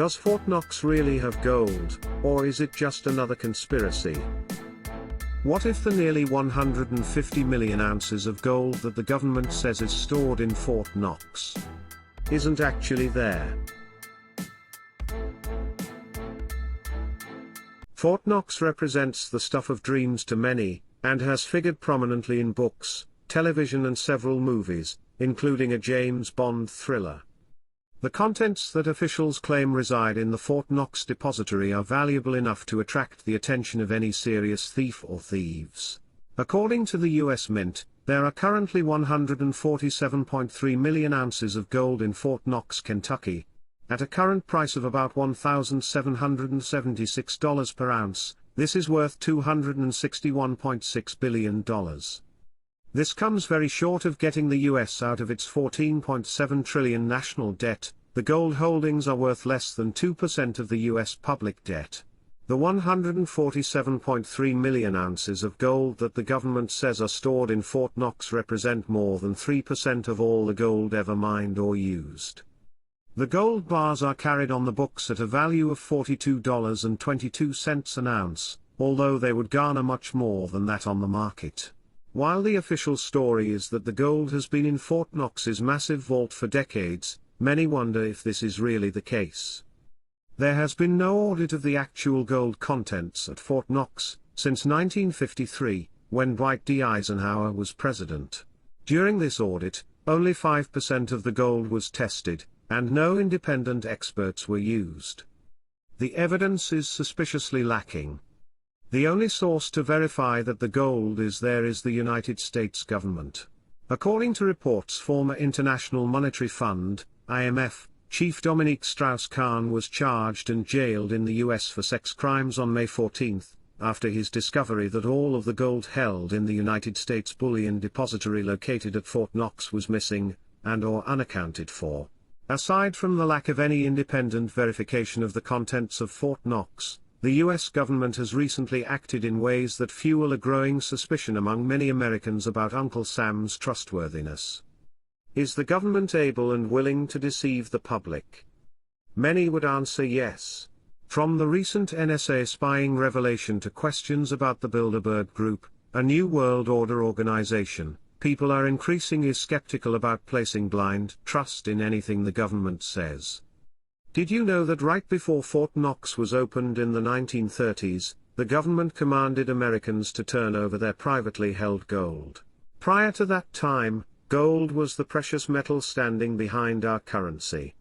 Does Fort Knox really have gold, or is it just another conspiracy? What if the nearly 150 million ounces of gold that the government says is stored in Fort Knox isn't actually there? Fort Knox represents the stuff of dreams to many, and has figured prominently in books, television and several movies, including a James Bond thriller. The contents that officials claim reside in the Fort Knox depository are valuable enough to attract the attention of any serious thief or thieves. According to the U.S. Mint, there are currently 147.3 million ounces of gold in Fort Knox, Kentucky, at a current price of about $1,776 per ounce. This is worth $261.6 billion. This comes very short of getting the US out of its $14.7 trillion national debt. The gold holdings are worth less than 2% of the US public debt. The 147.3 million ounces of gold that the government says are stored in Fort Knox represent more than 3% of all the gold ever mined or used. The gold bars are carried on the books at a value of $42.22 an ounce, although they would garner much more than that on the market. While the official story is that the gold has been in Fort Knox's massive vault for decades, many wonder if this is really the case. There has been no audit of the actual gold contents at Fort Knox since 1953, when Dwight D. Eisenhower was president. During this audit, only 5% of the gold was tested, and no independent experts were used. The evidence is suspiciously lacking. The only source to verify that the gold is there is the United States government. According to reports, former International Monetary Fund, IMF, Chief Dominique Strauss-Kahn was charged and jailed in the US for sex crimes on May 14, after his discovery that all of the gold held in the United States Bullion Depository located at Fort Knox was missing, and/or unaccounted for. Aside from the lack of any independent verification of the contents of Fort Knox, the US government has recently acted in ways that fuel a growing suspicion among many Americans about Uncle Sam's trustworthiness. Is the government able and willing to deceive the public? Many would answer yes. From the recent NSA spying revelation to questions about the Bilderberg Group, a New World Order organization, people are increasingly skeptical about placing blind trust in anything the government says. Did you know that right before Fort Knox was opened in the 1930s, the government commanded Americans to turn over their privately held gold? Prior to that time, gold was the precious metal standing behind our currency.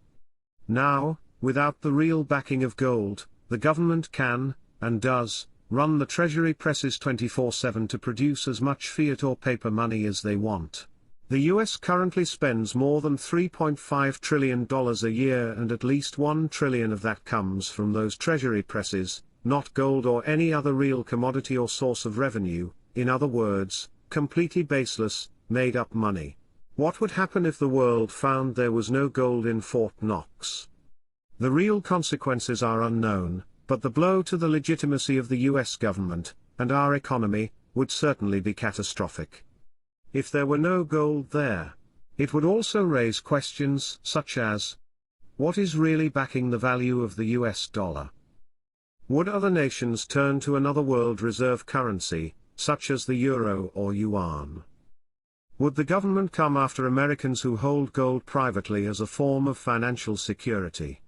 Now, without the real backing of gold, the government can, and does, run the treasury presses 24/7 to produce as much fiat or paper money as they want. The US currently spends more than $3.5 trillion a year, and at least $1 trillion of that comes from those treasury presses, not gold or any other real commodity or source of revenue, in other words, completely baseless, made-up money. What would happen if the world found there was no gold in Fort Knox? The real consequences are unknown, but the blow to the legitimacy of the US government, and our economy, would certainly be catastrophic. If there were no gold there, it would also raise questions such as, what is really backing the value of the US dollar? Would other nations turn to another world reserve currency, such as the euro or yuan? Would the government come after Americans who hold gold privately as a form of financial security?